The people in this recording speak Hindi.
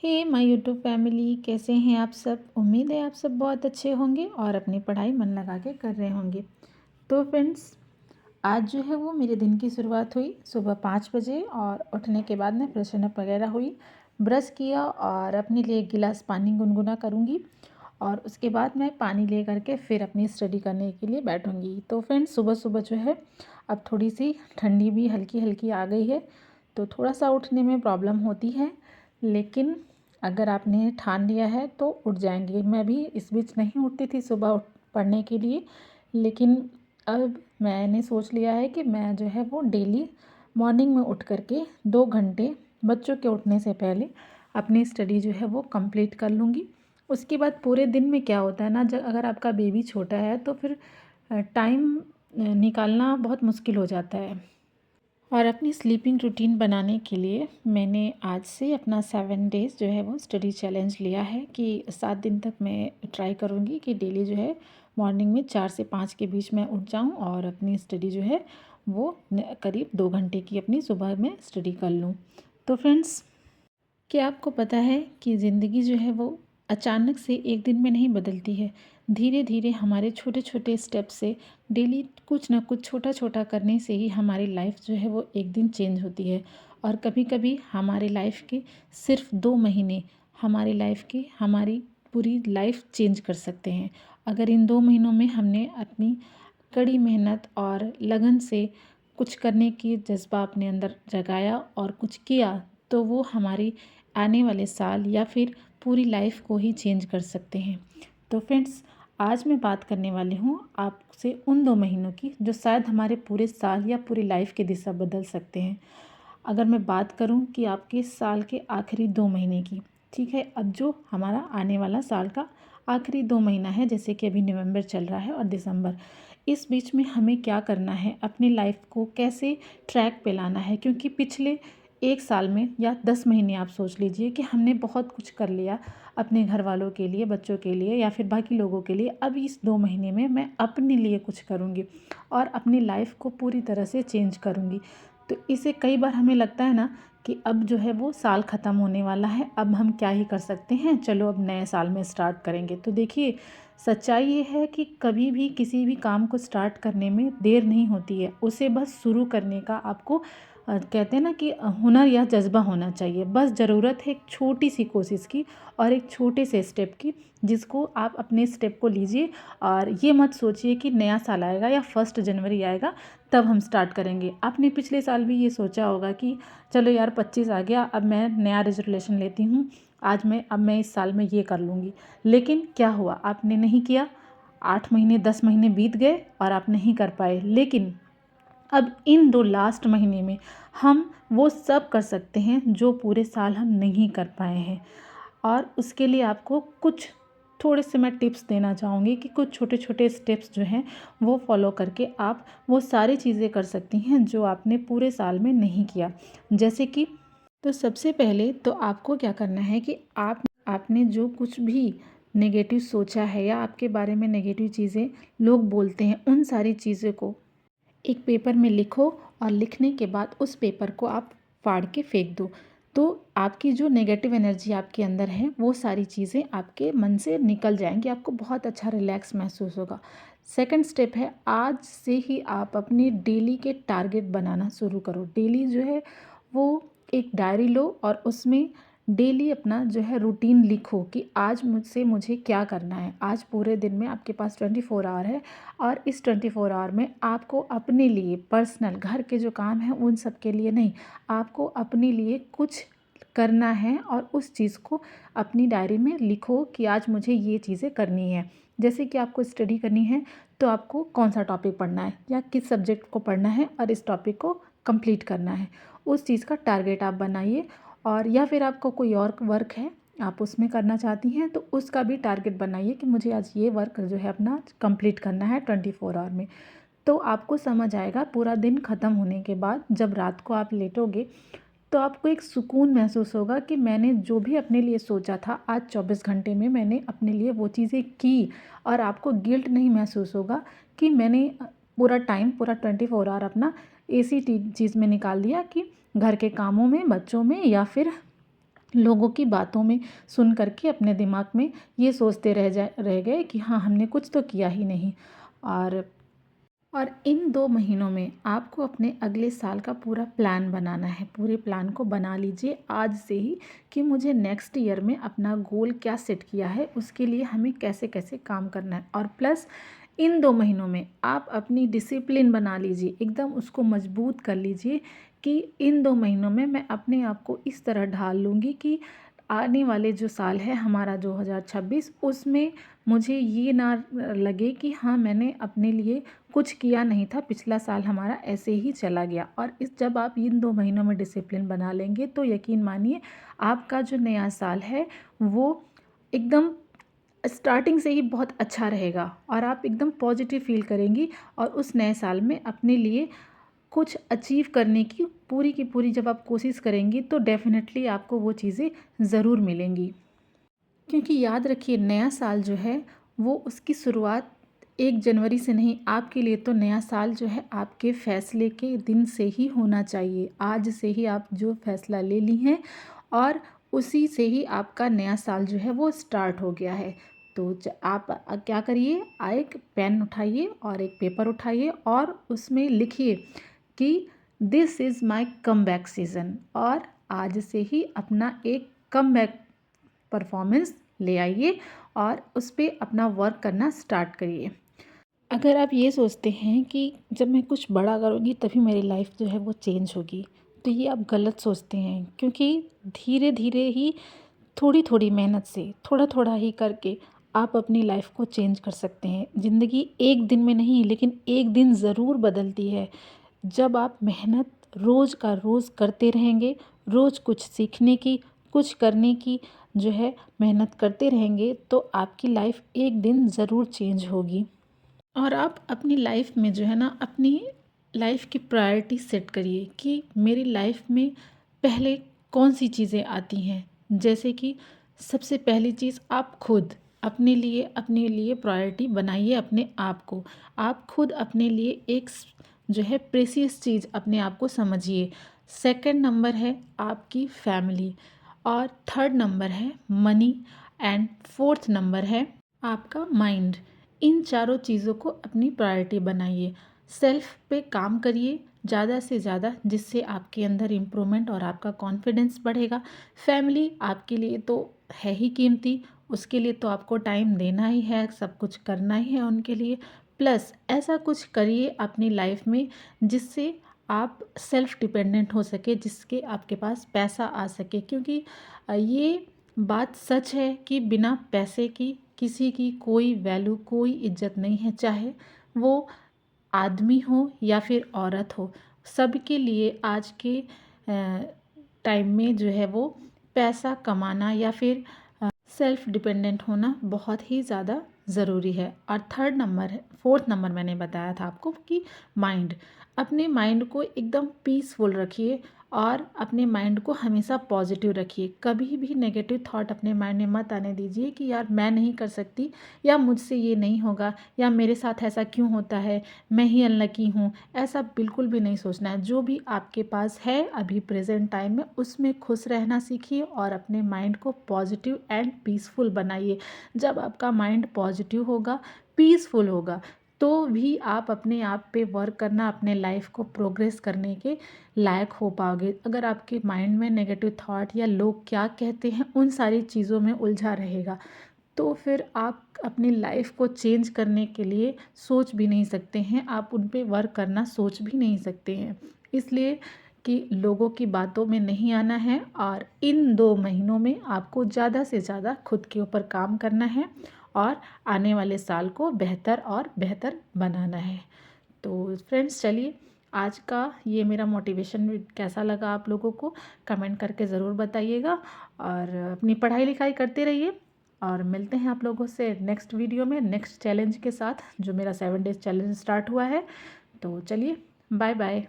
हे माय यूट्यूब फैमिली, कैसे हैं आप सब। उम्मीद है आप सब बहुत अच्छे होंगे और अपनी पढ़ाई मन लगा के कर रहे होंगे। तो फ्रेंड्स, आज जो है वो मेरे दिन की शुरुआत हुई सुबह 5 बजे और उठने के बाद मैं फ्रेशन अप वगैरह हुई, ब्रश किया और अपने लिए एक गिलास पानी गुनगुना करूँगी और उसके बाद मैं पानी ले करके फिर अपनी स्टडी करने के लिए बैठूँगी। तो फ्रेंड्स, सुबह सुबह जो है अब थोड़ी सी ठंडी भी हल्की हल्की आ गई है, तो थोड़ा सा उठने में प्रॉब्लम होती है, लेकिन अगर आपने ठान लिया है तो उठ जाएंगे। मैं भी इस बीच नहीं उठती थी सुबह पढ़ने के लिए, लेकिन अब मैंने सोच लिया है कि मैं जो है वो डेली मॉर्निंग में उठ करके 2 घंटे बच्चों के उठने से पहले अपनी स्टडी जो है वो कंप्लीट कर लूँगी। उसके बाद पूरे दिन में क्या होता है ना, जब अगर आपका बेबी छोटा है तो फिर टाइम निकालना बहुत मुश्किल हो जाता है। और अपनी स्लीपिंग रूटीन बनाने के लिए मैंने आज से अपना 7 डेज़ जो है वो स्टडी चैलेंज लिया है कि 7 दिन तक मैं ट्राई करूँगी कि डेली जो है मॉर्निंग में 4 से 5 के बीच में उठ जाऊँ और अपनी स्टडी जो है वो करीब 2 घंटे की अपनी सुबह में स्टडी कर लूँ। तो फ्रेंड्स, क्या आपको पता है कि ज़िंदगी जो है वो अचानक से एक दिन में नहीं बदलती है। धीरे धीरे हमारे छोटे छोटे स्टेप से, डेली कुछ ना कुछ छोटा छोटा करने से ही हमारी लाइफ जो है वो एक दिन चेंज होती है। और कभी कभी हमारी लाइफ के सिर्फ 2 महीने हमारी पूरी लाइफ चेंज कर सकते हैं। अगर इन 2 महीनों में हमने अपनी कड़ी मेहनत और लगन से कुछ करने की जज्बा अपने अंदर जगाया और कुछ किया, तो वो हमारी आने वाले साल या फिर पूरी लाइफ को ही चेंज कर सकते हैं। तो फ्रेंड्स, आज मैं बात करने वाली हूँ आपसे उन 2 महीनों की जो शायद हमारे पूरे साल या पूरी लाइफ की दिशा बदल सकते हैं। अगर मैं बात करूँ कि आपके साल के आखिरी 2 महीने की, ठीक है, अब जो हमारा आने वाला साल का आखिरी 2 महीना है, जैसे कि अभी नवंबर चल रहा है और दिसंबर, इस बीच में हमें क्या करना है, अपनी लाइफ को कैसे ट्रैक पे लाना है। क्योंकि पिछले 1 साल में या 10 महीने आप सोच लीजिए कि हमने बहुत कुछ कर लिया अपने घर वालों के लिए, बच्चों के लिए या फिर बाकी लोगों के लिए। अब इस 2 महीने में मैं अपने लिए कुछ करूँगी और अपनी लाइफ को पूरी तरह से चेंज करूँगी। तो इसे कई बार हमें लगता है ना कि अब जो है वो साल ख़त्म होने वाला है, अब हम क्या ही कर सकते हैं, चलो अब नए साल में स्टार्ट करेंगे। तो देखिए, सच्चाई ये है कि कभी भी किसी भी काम को स्टार्ट करने में देर नहीं होती है, उसे बस शुरू करने का आपको कहते हैं ना कि हुनर या जज्बा होना चाहिए। बस ज़रूरत है एक छोटी सी कोशिश की और एक छोटे से स्टेप की, जिसको आप अपने स्टेप को लीजिए और ये मत सोचिए कि नया साल आएगा या 1 जनवरी आएगा तब हम स्टार्ट करेंगे। आपने पिछले साल भी ये सोचा होगा कि चलो यार 25 आ गया, अब मैं नया रेजोल्यूशन लेती हूँ, अब मैं इस साल में ये कर लूँगी। लेकिन क्या हुआ, आपने नहीं किया। 8 महीने 10 महीने बीत गए और आप नहीं कर पाए। लेकिन अब इन 2 लास्ट महीने में हम वो सब कर सकते हैं जो पूरे साल हम नहीं कर पाए हैं। और उसके लिए आपको कुछ थोड़े से मैं टिप्स देना चाहूँगी कि कुछ छोटे छोटे स्टेप्स जो हैं वो फॉलो करके आप वो सारी चीज़ें कर सकती हैं जो आपने पूरे साल में नहीं किया। जैसे कि, तो सबसे पहले तो आपको क्या करना है कि आपने जो कुछ भी नेगेटिव सोचा है या आपके बारे में नेगेटिव चीज़ें लोग बोलते हैं, उन सारी चीज़ों को एक पेपर में लिखो और लिखने के बाद उस पेपर को आप फाड़ के फेंक दो। तो आपकी जो नेगेटिव एनर्जी आपके अंदर है वो सारी चीज़ें आपके मन से निकल जाएंगी, आपको बहुत अच्छा रिलैक्स महसूस होगा। सेकंड स्टेप है, आज से ही आप अपनी डेली के टारगेट बनाना शुरू करो। डेली जो है वो एक डायरी लो और उसमें डेली अपना जो है रूटीन लिखो कि आज मुझे क्या करना है। आज पूरे दिन में आपके पास 24 आवर है और इस 24 आवर में आपको अपने लिए पर्सनल घर के जो काम हैं उन सब के लिए नहीं, आपको अपने लिए कुछ करना है और उस चीज़ को अपनी डायरी में लिखो कि आज मुझे ये चीज़ें करनी है। जैसे कि आपको स्टडी करनी है तो आपको कौन सा टॉपिक पढ़ना है या किस सब्जेक्ट को पढ़ना है और इस टॉपिक को कंप्लीट करना है, उस चीज़ का टारगेट आप बनाइए। और या फिर आपको कोई और वर्क है आप उसमें करना चाहती हैं तो उसका भी टारगेट बनाइए कि मुझे आज ये वर्क जो है अपना कंप्लीट करना है 24 आवर में। तो आपको समझ आएगा पूरा दिन ख़त्म होने के बाद, जब रात को आप लेटोगे तो आपको एक सुकून महसूस होगा कि मैंने जो भी अपने लिए सोचा था आज 24 घंटे में मैंने अपने लिए वो चीज़ें की। और आपको गिल्ट नहीं महसूस होगा कि मैंने पूरा टाइम, पूरा 24 आवर अपना ऐसी चीज़ में निकाल दिया कि घर के कामों में, बच्चों में या फिर लोगों की बातों में सुन कर के अपने दिमाग में ये सोचते रह गए कि हाँ, हमने कुछ तो किया ही नहीं। और इन 2 महीनों में आपको अपने अगले साल का पूरा प्लान बनाना है। पूरे प्लान को बना लीजिए आज से ही कि मुझे नेक्स्ट ईयर में अपना गोल क्या सेट किया है, उसके लिए हमें कैसे-कैसे काम करना है। और प्लस इन 2 महीनों में आप अपनी डिसिप्लिन बना लीजिए, एकदम उसको मजबूत कर लीजिए कि इन 2 महीनों में मैं अपने आप को इस तरह ढाल लूँगी कि आने वाले जो साल है हमारा 2026, उसमें मुझे ये ना लगे कि हाँ, मैंने अपने लिए कुछ किया नहीं था, पिछला साल हमारा ऐसे ही चला गया। और जब आप इन 2 महीनों में डिसिप्लिन बना लेंगे तो यकीन मानिए आपका जो नया साल है वो एकदम स्टार्टिंग से ही बहुत अच्छा रहेगा और आप एकदम पॉजिटिव फील करेंगी और उस नए साल में अपने लिए कुछ अचीव करने की पूरी जब आप कोशिश करेंगी तो डेफ़िनेटली आपको वो चीज़ें ज़रूर मिलेंगी। क्योंकि याद रखिए नया साल जो है वो उसकी शुरुआत 1 जनवरी से नहीं, आपके लिए तो नया साल जो है आपके फ़ैसले के दिन से ही होना चाहिए। आज से ही आप जो फ़ैसला ले ली हैं और उसी से ही आपका नया साल जो है वो स्टार्ट हो गया है। तो आप क्या करिए, एक पेन उठाइए और एक पेपर उठाइए और उसमें लिखिए कि this is my comeback season, और आज से ही अपना एक कमबैक परफॉर्मेंस ले आइए और उस पे अपना वर्क करना स्टार्ट करिए। अगर आप ये सोचते हैं कि जब मैं कुछ बड़ा करूँगी तभी मेरी लाइफ जो है वो चेंज होगी, तो ये आप गलत सोचते हैं। क्योंकि धीरे धीरे ही, थोड़ी थोड़ी मेहनत से, थोड़ा थोड़ा ही करके आप अपनी लाइफ को चेंज कर सकते हैं। ज़िंदगी एक दिन में नहीं, लेकिन एक दिन ज़रूर बदलती है। जब आप मेहनत रोज़ का रोज़ करते रहेंगे, रोज़ कुछ सीखने की, कुछ करने की जो है मेहनत करते रहेंगे, तो आपकी लाइफ एक दिन ज़रूर चेंज होगी। और आप अपनी लाइफ में जो है ना, अपनी लाइफ की प्रायोरिटी सेट करिए कि मेरी लाइफ में पहले कौन सी चीज़ें आती हैं। जैसे कि सबसे पहली चीज़, आप खुद अपने लिए प्रायोरिटी बनाइए अपने आप को। आप खुद अपने लिए एक जो है प्रेशियस चीज़ अपने आप को समझिए। सेकंड नंबर है आपकी फैमिली, और थर्ड नंबर है मनी, एंड फोर्थ नंबर है आपका माइंड। इन चारों चीज़ों को अपनी प्रायोरिटी बनाइए। सेल्फ पे काम करिए ज़्यादा से ज़्यादा, जिससे आपके अंदर इम्प्रूवमेंट और आपका कॉन्फिडेंस बढ़ेगा। फैमिली आपके लिए तो है ही कीमती, उसके लिए तो आपको टाइम देना ही है, सब कुछ करना ही है उनके लिए। प्लस ऐसा कुछ करिए अपनी लाइफ में जिससे आप सेल्फ डिपेंडेंट हो सके, जिसके आपके पास पैसा आ सके। क्योंकि ये बात सच है कि बिना पैसे की किसी की कोई वैल्यू, कोई इज्जत नहीं है। चाहे वो आदमी हो या फिर औरत हो, सबके लिए आज के टाइम में जो है वो पैसा कमाना या फिर सेल्फ डिपेंडेंट होना बहुत ही ज़्यादा ज़रूरी है। और थर्ड नंबर है, फोर्थ नंबर मैंने बताया था आपको कि माइंड। अपने माइंड को एकदम पीसफुल रखिए और अपने माइंड को हमेशा पॉजिटिव रखिए। कभी भी नेगेटिव थॉट अपने माइंड में मत आने दीजिए कि यार मैं नहीं कर सकती, या मुझसे ये नहीं होगा, या मेरे साथ ऐसा क्यों होता है, मैं ही अनलकी हूँ। ऐसा बिल्कुल भी नहीं सोचना है। जो भी आपके पास है अभी प्रेजेंट टाइम में, उसमें खुश रहना सीखिए और अपने माइंड को पॉजिटिव एंड पीसफुल बनाइए। जब आपका माइंड पॉजिटिव होगा, पीसफुल होगा, तो भी आप अपने आप पे वर्क करना, अपने लाइफ को प्रोग्रेस करने के लायक हो पाओगे। अगर आपके माइंड में नेगेटिव थॉट या लोग क्या कहते हैं उन सारी चीज़ों में उलझा रहेगा, तो फिर आप अपनी लाइफ को चेंज करने के लिए सोच भी नहीं सकते हैं, आप उन पे वर्क करना सोच भी नहीं सकते हैं। इसलिए कि लोगों की बातों में नहीं आना है, और इन 2 महीनों में आपको ज़्यादा से ज़्यादा खुद के ऊपर काम करना है और आने वाले साल को बेहतर और बेहतर बनाना है। तो फ्रेंड्स, चलिए, आज का ये मेरा मोटिवेशन कैसा लगा आप लोगों को कमेंट करके ज़रूर बताइएगा। और अपनी पढ़ाई लिखाई करते रहिए, और मिलते हैं आप लोगों से नेक्स्ट वीडियो में नेक्स्ट चैलेंज के साथ, जो मेरा 7 डेज़ चैलेंज स्टार्ट हुआ है। तो चलिए, बाय बाय।